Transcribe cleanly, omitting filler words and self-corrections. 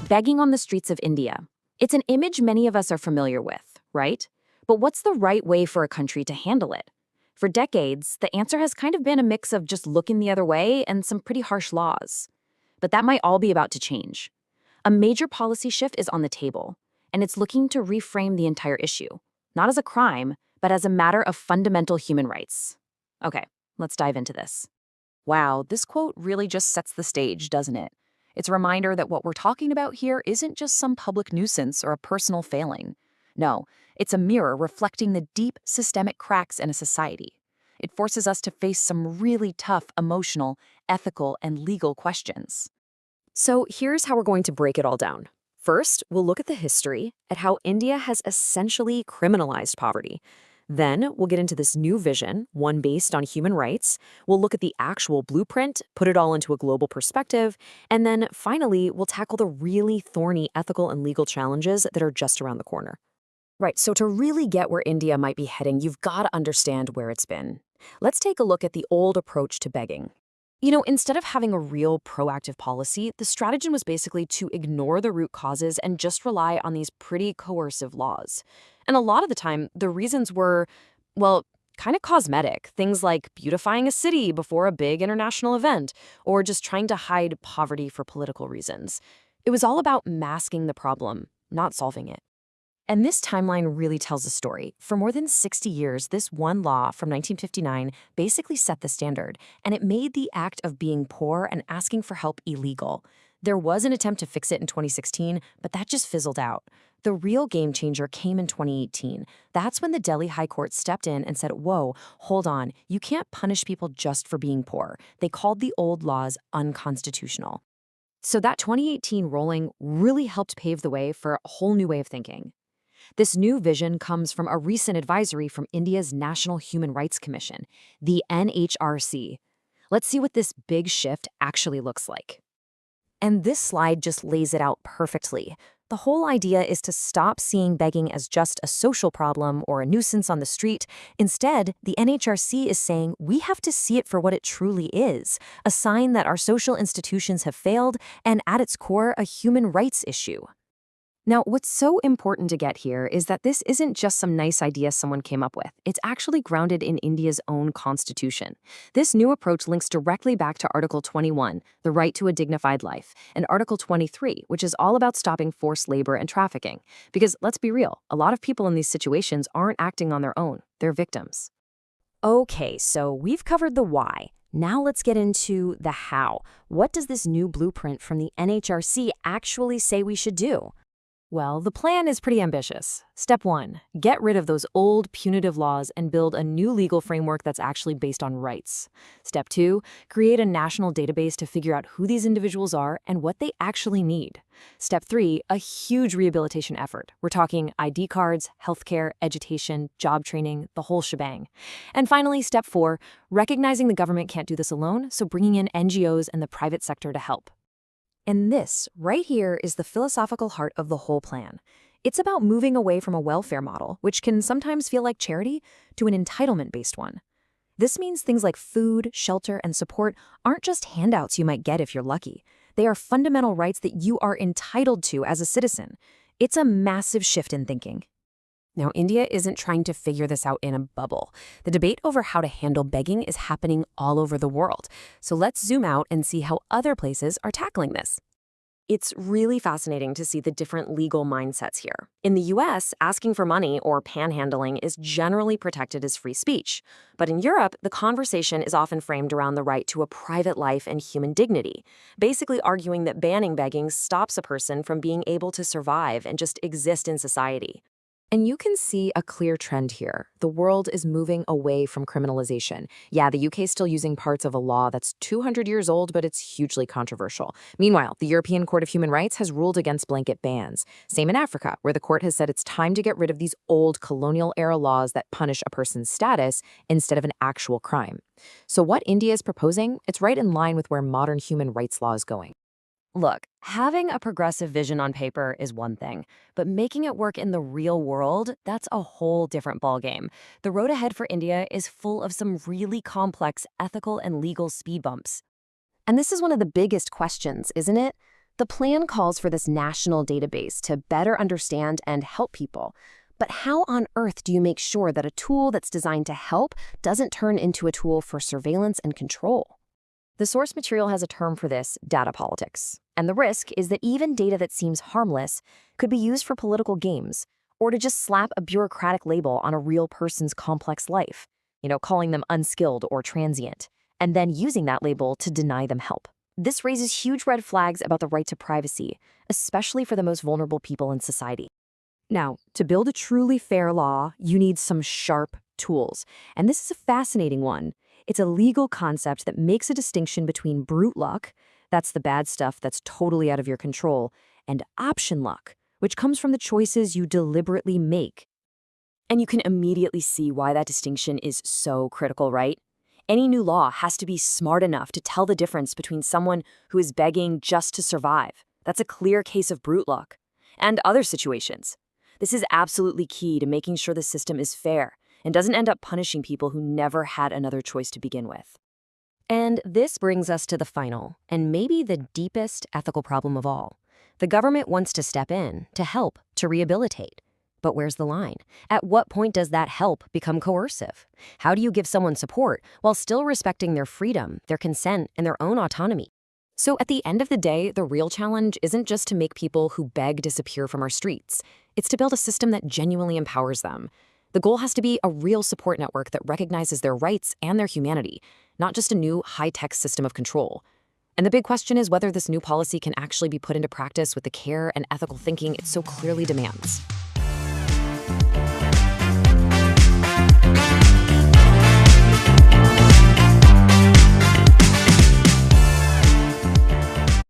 Begging on the streets of India. It's an image many of us are familiar with, right? But what's the right way for a country to handle it? For decades, the answer has kind of been a mix of just looking the other way and some pretty harsh laws. But that might all be about to change. A major policy shift is on the table, and it's looking to reframe the entire issue, not as a crime, but as a matter of fundamental human rights. Okay, let's dive into this. Wow, this quote really just sets the stage, doesn't it? It's a reminder that what we're talking about here isn't just some public nuisance or a personal failing. No, it's a mirror reflecting the deep systemic cracks in a society. It forces us to face some really tough emotional, ethical, and legal questions. So here's how we're going to break it all down. First, we'll look at the history, at how India has essentially criminalized poverty. Then we'll get into this new vision, one based on human rights. We'll look at the actual blueprint, put it all into a global perspective, and then finally, we'll tackle the really thorny ethical and legal challenges that are just around the corner. Right, so to really get where India might be heading, you've got to understand where it's been. Let's take a look at the old approach to begging. Instead of having a real proactive policy, the strategy was basically to ignore the root causes and just rely on these pretty coercive laws. And a lot of the time, the reasons were, well, kind of cosmetic. Things like beautifying a city before a big international event, or just trying to hide poverty for political reasons. It was all about masking the problem, not solving it. And this timeline really tells a story. For more than 60 years, this one law from 1959 basically set the standard, and it made the act of being poor and asking for help illegal. There was an attempt to fix it in 2016, but that just fizzled out. The real game changer came in 2018. That's when the Delhi High Court stepped in and said, whoa, hold on, you can't punish people just for being poor. They called the old laws unconstitutional. So that 2018 ruling really helped pave the way for a whole new way of thinking. This new vision comes from a recent advisory from India's National Human Rights Commission, the NHRC. Let's see what this big shift actually looks like. And this slide just lays it out perfectly. The whole idea is to stop seeing begging as just a social problem or a nuisance on the street. Instead, the NHRC is saying we have to see it for what it truly is, a sign that our social institutions have failed and, at its core, a human rights issue. Now, what's so important to get here is that this isn't just some nice idea someone came up with. It's actually grounded in India's own constitution. This new approach links directly back to Article 21, the right to a dignified life, and Article 23, which is all about stopping forced labor and trafficking. Because let's be real, a lot of people in these situations aren't acting on their own. They're victims. Okay, so we've covered the why. Now let's get into the how. What does this new blueprint from the NHRC actually say we should do? Well, the plan is pretty ambitious. Step 1, get rid of those old punitive laws and build a new legal framework that's actually based on rights. Step 2, create a national database to figure out who these individuals are and what they actually need. Step 3, a huge rehabilitation effort. We're talking ID cards, healthcare, education, job training, the whole shebang. And finally, step 4, recognizing the government can't do this alone, so bringing in NGOs and the private sector to help. And this, right here, is the philosophical heart of the whole plan. It's about moving away from a welfare model, which can sometimes feel like charity, to an entitlement-based one. This means things like food, shelter, and support aren't just handouts you might get if you're lucky. They are fundamental rights that you are entitled to as a citizen. It's a massive shift in thinking. Now, India isn't trying to figure this out in a bubble. The debate over how to handle begging is happening all over the world. So let's zoom out and see how other places are tackling this. It's really fascinating to see the different legal mindsets here. In the US, asking for money or panhandling is generally protected as free speech. But in Europe, the conversation is often framed around the right to a private life and human dignity, basically arguing that banning begging stops a person from being able to survive and just exist in society. And you can see a clear trend here. The world is moving away from criminalization. Yeah, the UK is still using parts of a law that's 200 years old, but it's hugely controversial. Meanwhile, the European Court of Human Rights has ruled against blanket bans. Same in Africa, where the court has said it's time to get rid of these old colonial-era laws that punish a person's status instead of an actual crime. So what India is proposing, it's right in line with where modern human rights law is going. Look, having a progressive vision on paper is one thing, but making it work in the real world, that's a whole different ballgame. The road ahead for India is full of some really complex ethical and legal speed bumps. And this is one of the biggest questions, isn't it? The plan calls for this national database to better understand and help people. But how on earth do you make sure that a tool that's designed to help doesn't turn into a tool for surveillance and control? The source material has a term for this: data politics. And the risk is that even data that seems harmless could be used for political games, or to just slap a bureaucratic label on a real person's complex life, calling them unskilled or transient, and then using that label to deny them help. This raises huge red flags about the right to privacy, especially for the most vulnerable people in society. Now, to build a truly fair law, you need some sharp tools. And this is a fascinating one. It's a legal concept that makes a distinction between brute luck, that's the bad stuff that's totally out of your control, and option luck, which comes from the choices you deliberately make. And you can immediately see why that distinction is so critical, right? Any new law has to be smart enough to tell the difference between someone who is begging just to survive. That's a clear case of brute luck. And other situations. This is absolutely key to making sure the system is fair and doesn't end up punishing people who never had another choice to begin with. And this brings us to the final, and maybe the deepest ethical problem of all. The government wants to step in, to help, to rehabilitate. But where's the line? At what point does that help become coercive? How do you give someone support while still respecting their freedom, their consent, and their own autonomy? So at the end of the day, the real challenge isn't just to make people who beg disappear from our streets. It's to build a system that genuinely empowers them. The goal has to be a real support network that recognizes their rights and their humanity, not just a new high-tech system of control. And the big question is whether this new policy can actually be put into practice with the care and ethical thinking it so clearly demands.